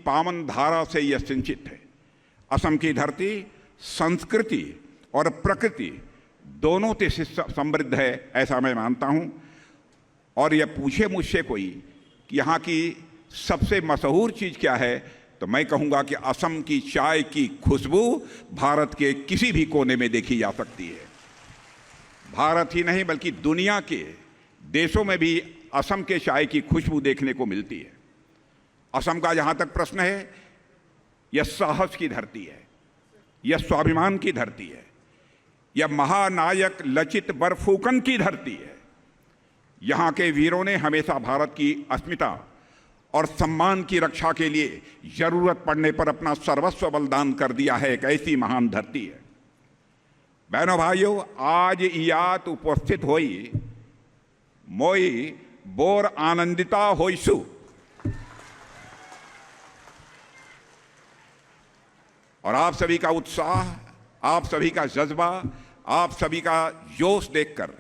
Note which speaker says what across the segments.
Speaker 1: पावन धारा से यह सिंचित है। असम की धरती संस्कृति और प्रकृति दोनों से समृद्ध है, ऐसा मैं मानता हूं। और यह पूछे मुझसे कोई कि यहाँ की सबसे मशहूर चीज़ क्या है, तो मैं कहूँगा कि असम की चाय की खुशबू भारत के किसी भी कोने में देखी जा सकती है। भारत ही नहीं बल्कि दुनिया के देशों में भी असम के चाय की खुशबू देखने को मिलती है। असम का जहाँ तक प्रश्न है, यह साहस की धरती है, यह स्वाभिमान की धरती है, यह महानायक लचित बरफुकन की धरती है। यहाँ के वीरों ने हमेशा भारत की अस्मिता और सम्मान की रक्षा के लिए जरूरत पड़ने पर अपना सर्वस्व बलिदान कर दिया है। एक ऐसी महान धरती है। बहनों भाइयों, आज यात उपस्थित होई मोई बोर आनंदिता होइसु। और आप सभी का उत्साह, आप सभी का जज्बा, आप सभी का जोश देखकर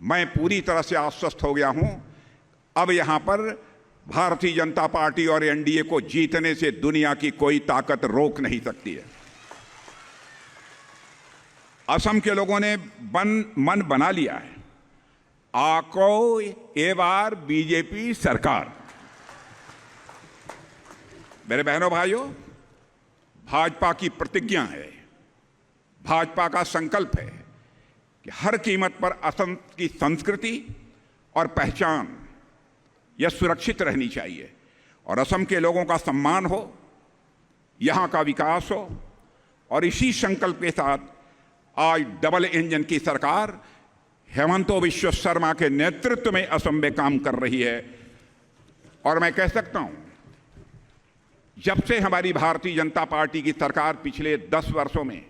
Speaker 1: मैं पूरी तरह से आश्वस्त हो गया हूं। अब यहां पर भारतीय जनता पार्टी और एनडीए को जीतने से दुनिया की कोई ताकत रोक नहीं सकती है। असम के लोगों ने मन बना लिया है, आको ये बार बीजेपी सरकार। मेरे बहनों भाइयों, भाजपा की प्रतिज्ञा है, भाजपा का संकल्प है कि हर कीमत पर असम की संस्कृति और पहचान यह सुरक्षित रहनी चाहिए और असम के लोगों का सम्मान हो, यहाँ का विकास हो। और इसी संकल्प के साथ आज डबल इंजन की सरकार हेमंत बिश्व शर्मा के नेतृत्व में असम में काम कर रही है। और मैं कह सकता हूं, जब से हमारी भारतीय जनता पार्टी की सरकार पिछले 10 वर्षों में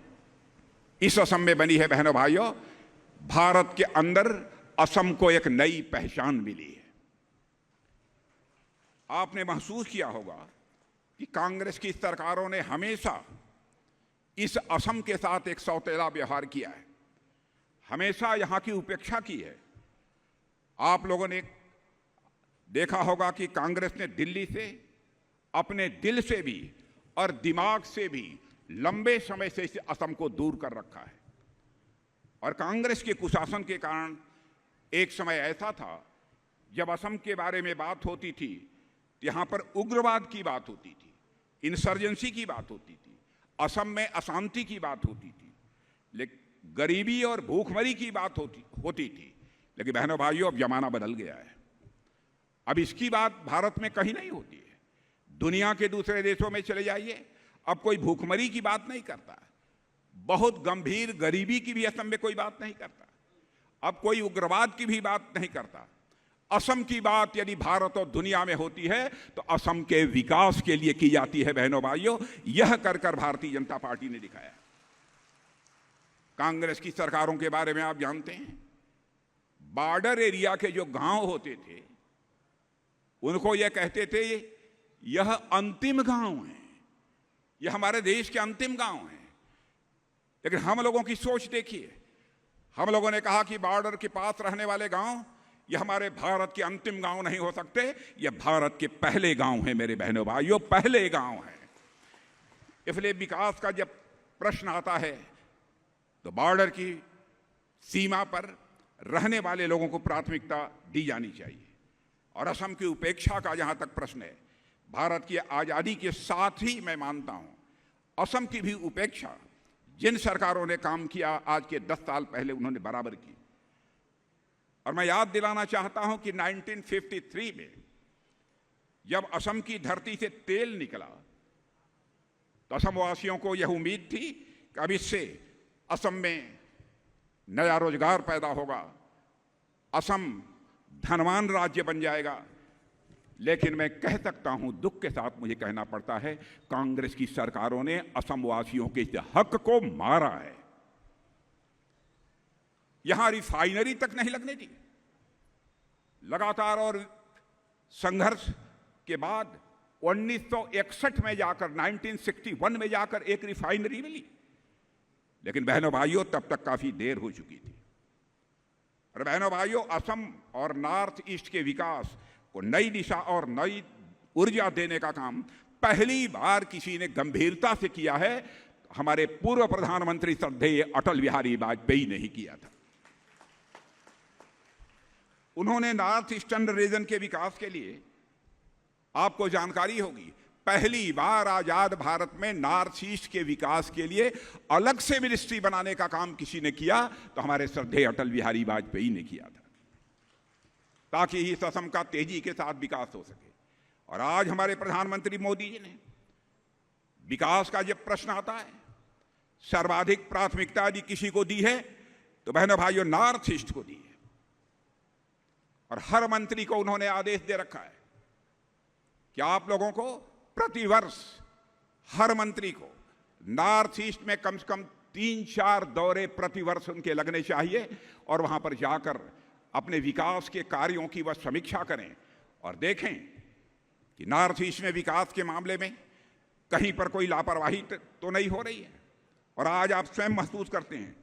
Speaker 1: इस असम में बनी है, बहनों भाइयों, भारत के अंदर असम को एक नई पहचान मिली है। आपने महसूस किया होगा कि कांग्रेस की सरकारों ने हमेशा इस असम के साथ एक सौतेला व्यवहार किया है, हमेशा यहां की उपेक्षा की है। आप लोगों ने देखा होगा कि कांग्रेस ने दिल्ली से, अपने दिल से भी और दिमाग से भी लंबे समय से इस असम को दूर कर रखा है। और कांग्रेस के कुशासन के कारण एक समय ऐसा था जब असम के बारे में बात होती थी, यहां पर उग्रवाद की बात होती थी, इंसर्जेंसी की बात होती थी, असम में अशांति की बात होती थी, लेकिन गरीबी और भूखमरी की बात होती थी। लेकिन बहनों भाइयों, अब जमाना बदल गया है। अब इसकी बात भारत में कहीं नहीं होती है। दुनिया के दूसरे देशों में चले जाइए, अब कोई भूखमरी की बात नहीं करता, बहुत गंभीर गरीबी की भी असम में कोई बात नहीं करता, अब कोई उग्रवाद की भी बात नहीं करता। असम की बात यदि भारत और दुनिया में होती है तो असम के विकास के लिए की जाती है। बहनों भाइयों, यह कर भारतीय जनता पार्टी ने दिखाया। कांग्रेस की सरकारों के बारे में आप जानते हैं, बॉर्डर एरिया के जो गांव होते थे उनको यह कहते थे यह अंतिम गांव है, यह हमारे देश के अंतिम गांव हैं। लेकिन हम लोगों की सोच देखिए, हम लोगों ने कहा कि बॉर्डर के पास रहने वाले गांव यह हमारे भारत के अंतिम गांव नहीं हो सकते, यह भारत के पहले गांव हैं। मेरे बहनों भाइयों, पहले गांव हैं। इसलिए विकास का जब प्रश्न आता है तो बॉर्डर की सीमा पर रहने वाले लोगों को प्राथमिकता दी जानी चाहिए। और असम की उपेक्षा का जहां तक प्रश्न है, भारत की आजादी के साथ ही मैं मानता हूं असम की भी उपेक्षा जिन सरकारों ने काम किया आज के 10 साल पहले उन्होंने बराबर की। और मैं याद दिलाना चाहता हूं कि 1953 में जब असम की धरती से तेल निकला तो असम वासियों को यह उम्मीद थी कि अब इससे असम में नया रोजगार पैदा होगा, असम धनवान राज्य बन जाएगा। लेकिन मैं कह सकता हूं, दुख के साथ मुझे कहना पड़ता है, कांग्रेस की सरकारों ने असम वासियों के इस हक को मारा है। यहां रिफाइनरी तक नहीं लगने दी। लगातार और संघर्ष के बाद 1961 में जाकर, 1961 में जाकर एक रिफाइनरी मिली। लेकिन बहनों भाइयों, तब तक काफी देर हो चुकी थी। और बहनों भाइयों, असम और नॉर्थ ईस्ट के विकास को नई दिशा और नई ऊर्जा देने का काम पहली बार किसी ने गंभीरता से किया है, हमारे पूर्व प्रधानमंत्री श्रद्धेय अटल बिहारी वाजपेयी ने ही किया था। उन्होंने नॉर्थ ईस्टर्न रीजन के विकास के लिए, आपको जानकारी होगी, पहली बार आजाद भारत में नॉर्थ ईस्ट के विकास के लिए अलग से मिनिस्ट्री बनाने का काम किसी ने किया तो हमारे श्रद्धेय अटल बिहारी वाजपेयी ने किया था, ताकि इस असम का तेजी के साथ विकास हो सके। और आज हमारे प्रधानमंत्री मोदी जी ने विकास का जब प्रश्न आता है, सर्वाधिक प्राथमिकता यदि किसी को दी है तो बहनों भाइयों नॉर्थ ईस्ट को दी है। और हर मंत्री को उन्होंने आदेश दे रखा है कि आप लोगों को प्रतिवर्ष हर मंत्री को नॉर्थ ईस्ट में कम से कम 3-4 दौरे प्रतिवर्ष उनके लगने चाहिए और वहां पर जाकर अपने विकास के कार्यों की वह समीक्षा करें और देखें कि नॉर्थ ईस्ट में विकास के मामले में कहीं पर कोई लापरवाही तो नहीं हो रही है। और आज आप स्वयं महसूस करते हैं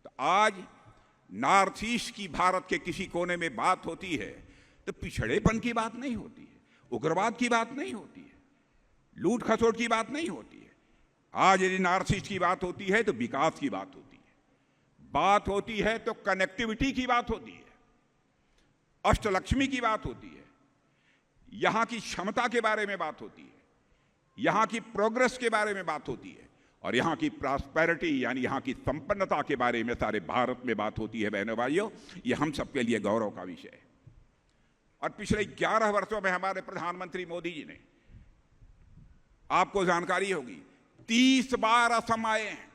Speaker 1: तो आज नॉर्थ ईस्ट की भारत के किसी कोने में बात होती है तो पिछड़ेपन की बात नहीं होती है, उग्रवाद की बात नहीं होती है, लूट खसोट की बात नहीं होती है। आज यदि नॉर्थ ईस्ट की बात होती है तो विकास की बात होती है, बात होती है तो कनेक्टिविटी की बात होती है, अष्टलक्ष्मी की बात होती है, यहां की क्षमता के बारे में बात होती है, यहां की प्रोग्रेस के बारे में बात होती है और यहां की प्रॉस्पेरिटी यानी यहां की संपन्नता के बारे में सारे भारत में बात होती है। बहनों भाइयों, ये हम सबके लिए गौरव का विषय है। और पिछले 11 वर्षों में हमारे प्रधानमंत्री मोदी जी ने, आपको जानकारी होगी, 30 बार असम आए हैं।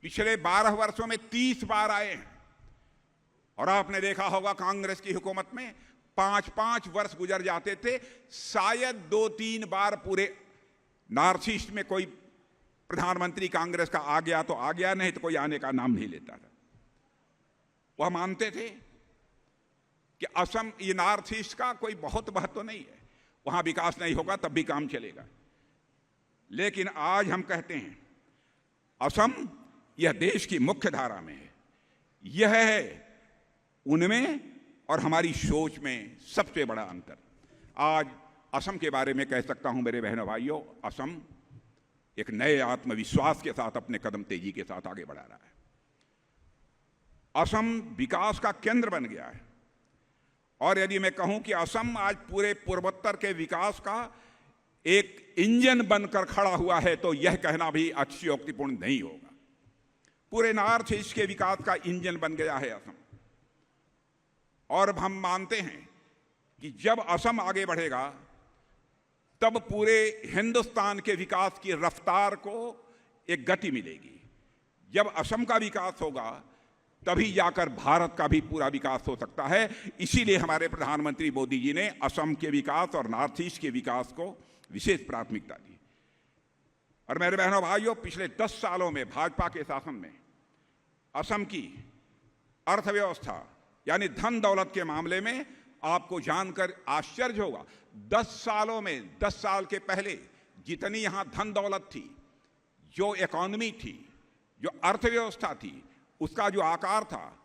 Speaker 1: पिछले 12 वर्षों में 30 बार आए हैं। और आपने देखा होगा कांग्रेस की हुकूमत में 5-5 वर्ष गुजर जाते थे, शायद 2-3 बार पूरे नॉर्थ ईस्ट में कोई प्रधानमंत्री कांग्रेस का आ गया तो आ गया, नहीं तो कोई आने का नाम नहीं लेता था। वह मानते थे कि असम, ये नॉर्थ ईस्ट का कोई बहुत महत्व नहीं है, वहां विकास नहीं होगा तब भी काम चलेगा। लेकिन आज हम कहते हैं असम यह देश की मुख्य धारा में है। यह है उनमें और हमारी सोच में सबसे बड़ा अंतर। आज असम के बारे में कह सकता हूं मेरे बहनों भाइयों, असम एक नए आत्मविश्वास के साथ अपने कदम तेजी के साथ आगे बढ़ा रहा है। असम विकास का केंद्र बन गया है। और यदि मैं कहूं कि असम आज पूरे पूर्वोत्तर के विकास का एक इंजन बनकर खड़ा हुआ है तो यह कहना भी अतिशयोक्तिपूर्ण नहीं होगा। पूरे नॉर्थ ईस्ट के विकास का इंजन बन गया है असम। और हम मानते हैं कि जब असम आगे बढ़ेगा तब पूरे हिंदुस्तान के विकास की रफ्तार को एक गति मिलेगी। जब असम का विकास होगा तभी जाकर भारत का भी पूरा विकास हो सकता है। इसीलिए हमारे प्रधानमंत्री मोदी जी ने असम के विकास और नॉर्थ ईस्ट के विकास को विशेष प्राथमिकता दी। और मेरे बहनों भाइयों, पिछले 10 सालों में भाजपा के शासन में असम की अर्थव्यवस्था यानी धन दौलत के मामले में आपको जानकर आश्चर्य होगा, 10 सालों में, 10 साल के पहले जितनी यहां धन दौलत थी, जो इकॉनमी थी, जो अर्थव्यवस्था थी, उसका जो आकार था,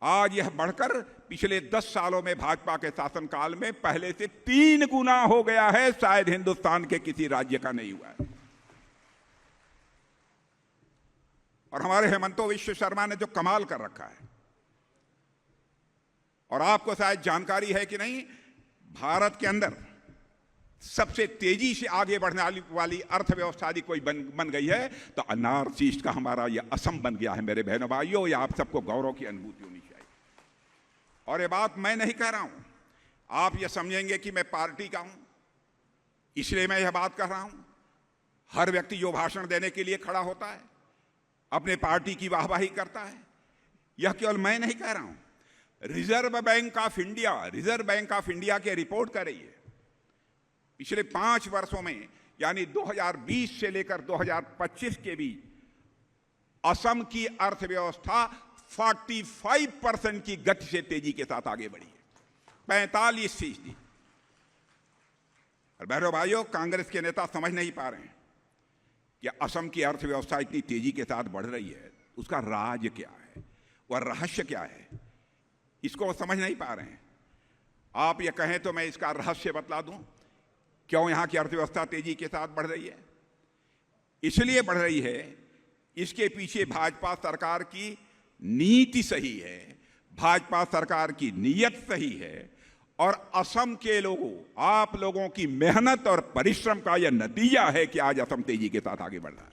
Speaker 1: आज यह बढ़कर पिछले 10 सालों में भाजपा के शासनकाल में पहले से 3 गुना हो गया है। शायद हिंदुस्तान के किसी राज्य का नहीं हुआ है। और हमारे हेमंतो विश्व शर्मा ने जो कमाल कर रखा है, और आपको शायद जानकारी है कि नहीं, भारत के अंदर सबसे तेजी से आगे बढ़ने वाली अर्थव्यवस्था यदि कोई बन गई है तो नॉर्थ ईस्ट का हमारा यह असम बन गया है। मेरे बहनों भाइयों, यह आप सबको गौरव की अनुभूति होनी चाहिए। और ये बात मैं नहीं कह रहा हूं, आप ये समझेंगे कि मैं पार्टी का हूं इसलिए मैं यह बात कर रहा हूं। हर व्यक्ति जो भाषण देने के लिए खड़ा होता है अपने पार्टी की वाहवाही करता है। यह केवल मैं नहीं कह रहा हूं, रिजर्व बैंक ऑफ इंडिया की रिपोर्ट कर रही है। पिछले 5 वर्षों में यानी 2020 से लेकर 2025 के बीच असम की अर्थव्यवस्था 45% की गति से तेजी के साथ आगे बढ़ी है, 45%। और बहनों भाइयों, कांग्रेस के नेता समझ नहीं पा रहे हैं कि असम की अर्थव्यवस्था इतनी तेजी के साथ बढ़ रही है, उसका राज क्या है, वह रहस्य क्या है, इसको समझ नहीं पा रहे हैं। आप ये कहें तो मैं इसका रहस्य बतला दूं क्यों यहां की अर्थव्यवस्था तेजी के साथ बढ़ रही है? इसलिए बढ़ रही है, इसके पीछे भाजपा सरकार की नीति सही है, भाजपा सरकार की नीयत सही है, और असम के लोगों, आप लोगों की मेहनत और परिश्रम का यह नतीजा है कि आज असम तेजी के साथ आगे बढ़ रहा है।